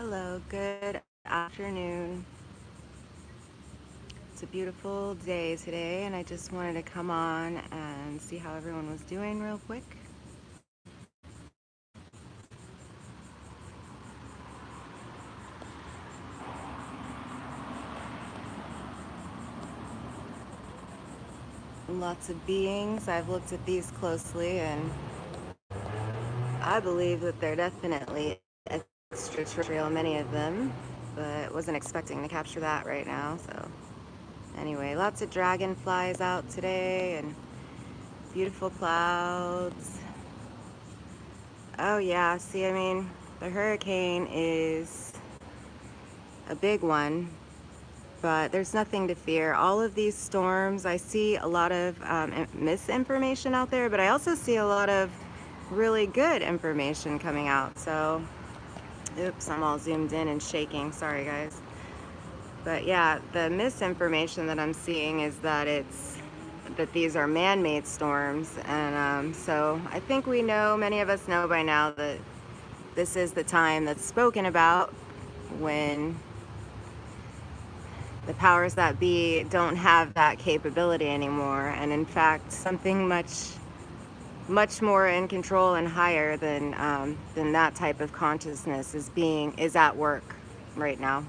Hello, good afternoon. It's a beautiful day today, and I just wanted to come on and see how everyone was doing real quick. Lots of beings. I've looked at these closely, and I believe that they're definitely extraterrestrial, many of them, but wasn't expecting to capture that right now. So, anyway, lots of dragonflies out today, and beautiful clouds. Oh, yeah. See, I mean, the hurricane is a big one, but there's nothing to fear. All of these storms, I see a lot of misinformation out there, but I also see a lot of really good information coming out. So, oops, I'm all zoomed in and shaking. Sorry, guys. But yeah, the misinformation that I'm seeing is that these are man-made storms, and so I think many of us know by now that this is the time that's spoken about when the powers that be don't have that capability anymore, and in fact, something much more in control and higher than that type of consciousness is at work right now.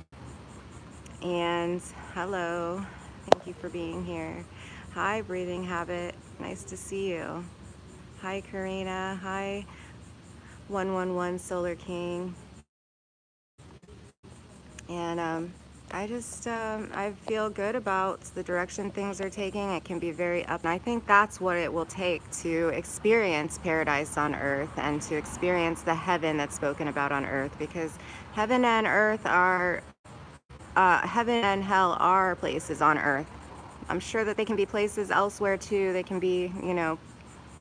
And hello, thank you for being here. Hi, breathing habit, nice to see you. Hi, Karina. Hi, 111 Solar King. And I feel good about the direction things are taking. It can be very up, and I think that's what it will take to experience paradise on earth and to experience the heaven that's spoken about on earth, because heaven and heaven and hell are places on earth. I'm sure that they can be places elsewhere too. They can be,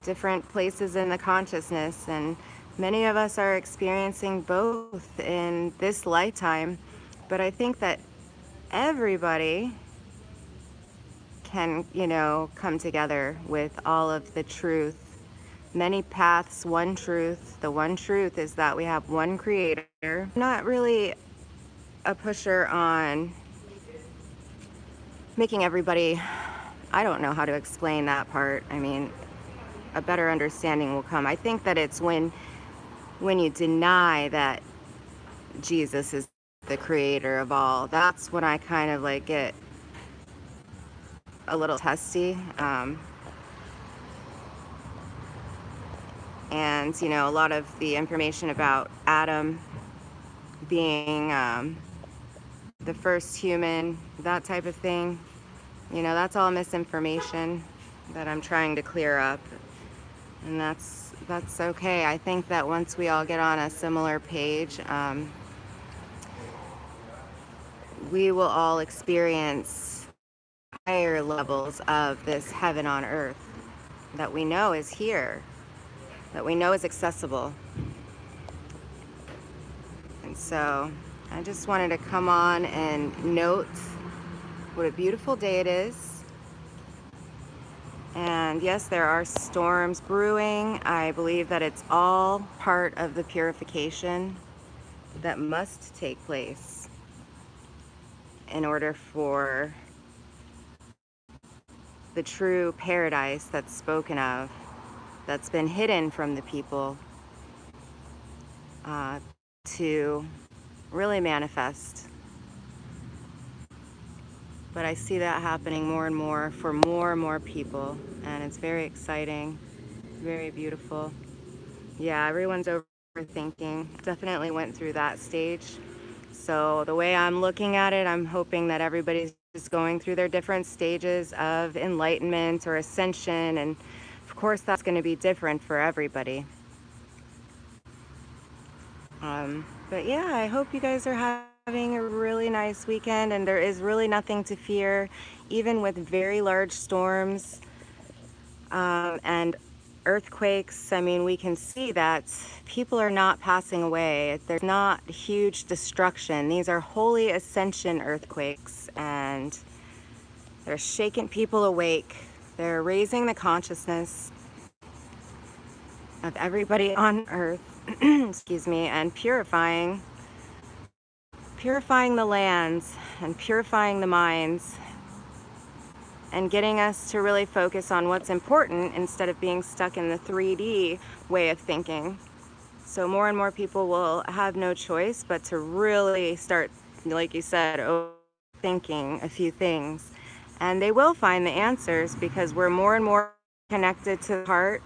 different places in the consciousness, and many of us are experiencing both in this lifetime. But I think that everybody can, come together with all of the truth. Many paths, one truth. The one truth is that we have one creator. I'm not really a pusher on making everybody, I don't know how to explain that part. I mean, a better understanding will come. I think that it's when you deny that Jesus is the creator of all, that's when I kind of like get a little testy. And, a lot of the information about Adam being the first human, that type of thing, that's all misinformation that I'm trying to clear up. And that's okay. I think that once we all get on a similar page, we will all experience higher levels of this heaven on earth that we know is here, that we know is accessible. And so I just wanted to come on and note what a beautiful day it is. And yes, there are storms brewing. I believe that it's all part of the purification that must take place in order for the true paradise that's spoken of, that's been hidden from the people, to really manifest. But I see that happening more and more for more and more people, and it's very exciting, very beautiful. Yeah, everyone's overthinking. Definitely went through that stage. So the way I'm looking at it, I'm hoping that everybody's just going through their different stages of enlightenment or ascension, and of course that's going to be different for everybody. But yeah, I hope you guys are having a really nice weekend, and there is really nothing to fear, even with very large storms and earthquakes. I mean, we can see that people are not passing away. There's not huge destruction. These are holy ascension earthquakes, and they're shaking people awake. They're raising the consciousness of everybody on earth, excuse me, and purifying purifying the lands and purifying the minds and getting us to really focus on what's important instead of being stuck in the 3D way of thinking. So more and more people will have no choice but to really start, like you said, thinking a few things. And they will find the answers because we're more and more connected to the heart,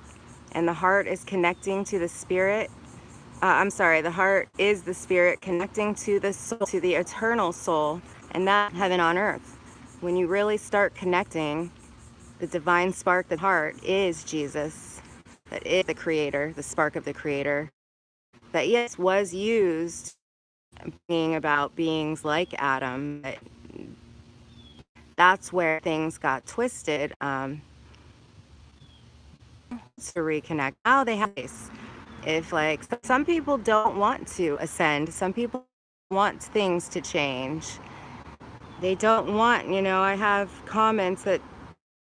and the heart is connecting to the spirit. The heart is the spirit connecting to the soul, to the eternal soul, and that heaven on earth. When you really start connecting, the divine spark of the heart is Jesus. That is the creator, the spark of the creator. That, yes, was used being about beings like Adam, but that's where things got twisted. To reconnect. Now they have this. If, like, some people don't want to ascend, some people want things to change. They don't want, I have comments that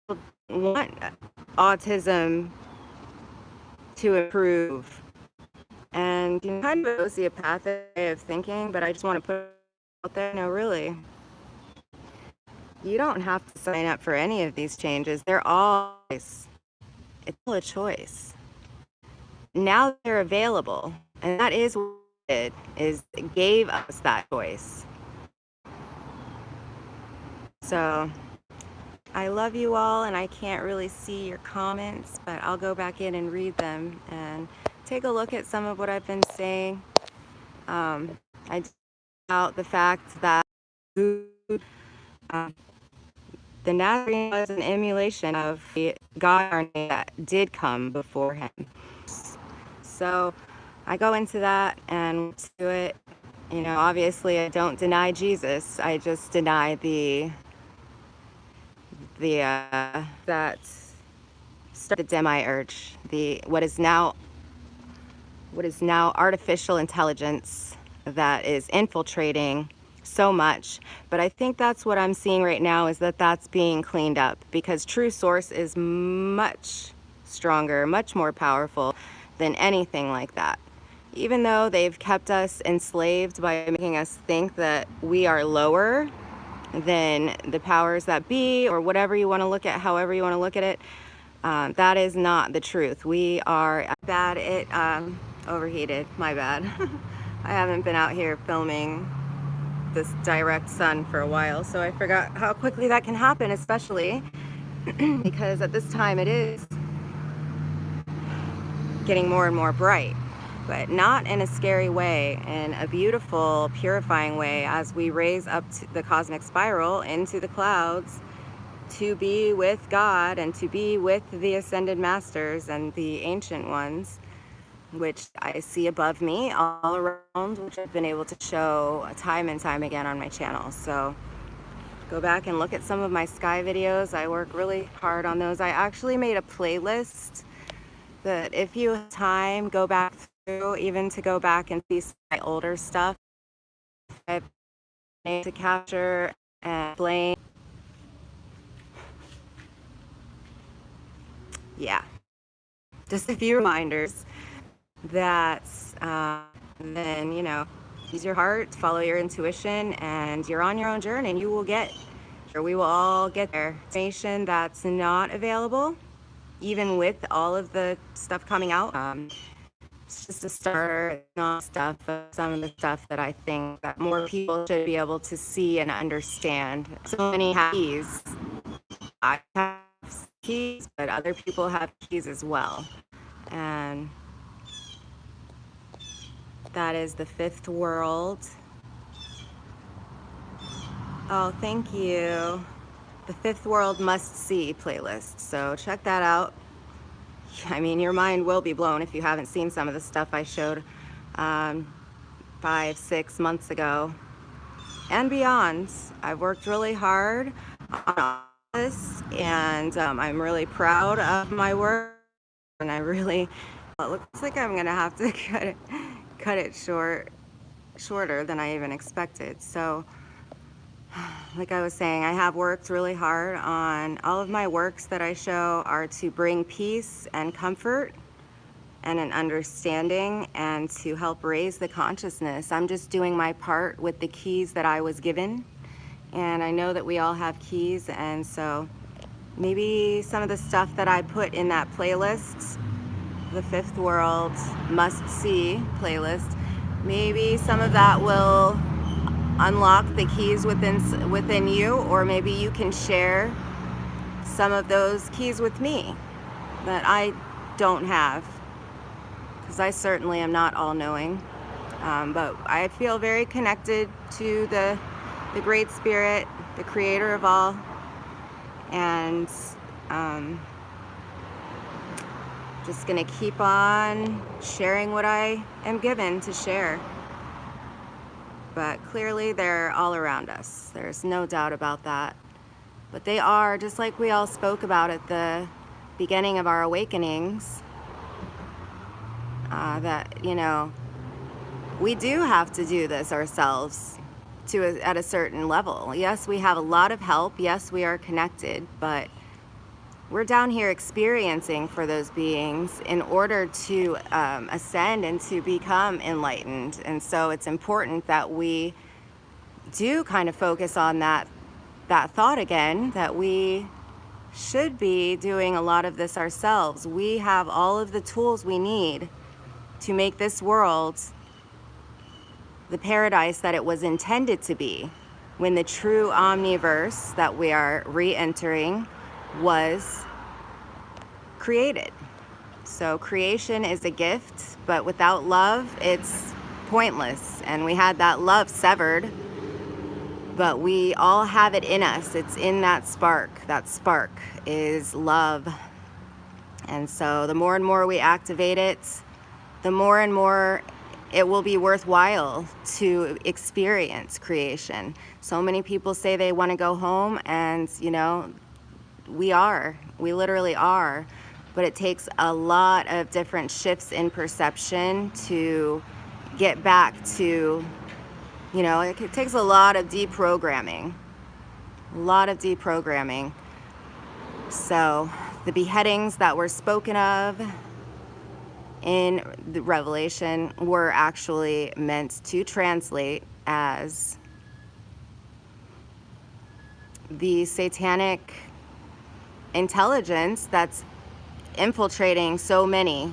people want autism to improve. And kind of a sociopathic way of thinking, but I just want to put it out there. No, really. You don't have to sign up for any of these changes. They're all it's all a choice. Now they're available, and that is what it is. It gave us that choice. So I love you all, and I can't really see your comments, but I'll go back in and read them and take a look at some of what I've been saying. I about the fact that the Nazarene was an emulation of the God that did come before him. So I go into that and do it. Obviously I don't deny Jesus. I just deny the that started the demiurge, what is now artificial intelligence that is infiltrating so much. But I think that's what I'm seeing right now, is that that's being cleaned up, because true source is much stronger, much more powerful than anything like that. Even though they've kept us enslaved by making us think that we are lower than the powers that be, or whatever you want to look at, however you want to look at it, that is not the truth. We are bad. It overheated, my bad. I haven't been out here filming this direct sun for a while, so I forgot how quickly that can happen, especially because at this time it is getting more and more bright, but not in a scary way, in a beautiful, purifying way, as we raise up to the cosmic spiral into the clouds to be with God and to be with the ascended masters and the ancient ones, which I see above me all around, which I've been able to show time and time again on my channel. So go back and look at some of my sky videos. I work really hard on those. I actually made a playlist that, if you have time, go back through, even to go back and see some of my older stuff. I've made to capture and explain. Yeah, just a few reminders that then, use your heart, follow your intuition, and you're on your own journey, and you will get there. We will all get there. Information that's not available, even with all of the stuff coming out. It's just a starter, not stuff, but some of the stuff that I think that more people should be able to see and understand. So many have keys. I have keys, but other people have keys as well. And that is the fifth world. Oh, thank you. The fifth world must see playlist. So check that out. I mean, your mind will be blown if you haven't seen some of the stuff I showed 5-6 months ago and beyond. I've worked really hard on this, and I'm really proud of my work. And it looks like I'm gonna have to cut it shorter than I even expected. So, like I was saying, I have worked really hard on all of my works that I show are to bring peace and comfort and an understanding and to help raise the consciousness. I'm just doing my part with the keys that I was given. And I know that we all have keys, and so maybe some of the stuff that I put in that playlist, the Fifth World Must See playlist, maybe some of that will unlock the keys within you, or maybe you can share some of those keys with me that I don't have, because I certainly am not all-knowing, but I feel very connected to the Great Spirit, the creator of all, and just gonna keep on sharing what I am given to share. But clearly they're all around us. There's no doubt about that. But they are, just like we all spoke about at the beginning of our awakenings, that, you know, we do have to do this ourselves at a certain level. Yes, we have a lot of help. Yes, we are connected, but we're down here experiencing for those beings in order to ascend and to become enlightened. And so it's important that we do kind of focus on that thought again, that we should be doing a lot of this ourselves. We have all of the tools we need to make this world the paradise that it was intended to be when the true omniverse that we are re-entering was created. So creation is a gift, but without love, it's pointless. And we had that love severed, but we all have it in us. It's in that spark. That spark is love. And so the more and more we activate it, the more and more it will be worthwhile to experience creation. So many people say they want to go home, and you know, we literally are, but it takes a lot of different shifts in perception to get back to, you know, it takes a lot of deprogramming, So the beheadings that were spoken of in the Revelation were actually meant to translate as the satanic intelligence that's infiltrating so many.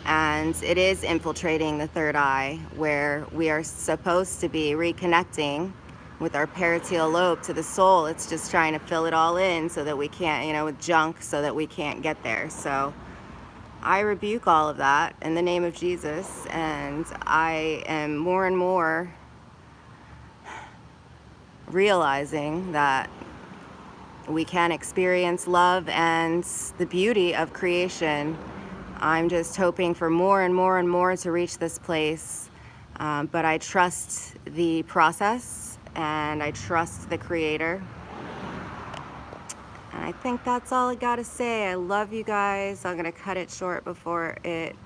And it is infiltrating the third eye, where we are supposed to be reconnecting with our parietal lobe to the soul. It's just trying to fill it all in so that we can't, you know, with junk, so that we can't get there. So I rebuke all of that in the name of Jesus, and I am more and more realizing that we can experience love and the beauty of creation. I'm just hoping for more and more and more to reach this place, but I trust the process and I trust the Creator. And I think that's all I gotta say. I love you guys. I'm gonna cut it short before it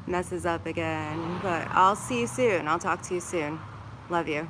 messes up again, but I'll see you soon. I'll talk to you soon. Love you.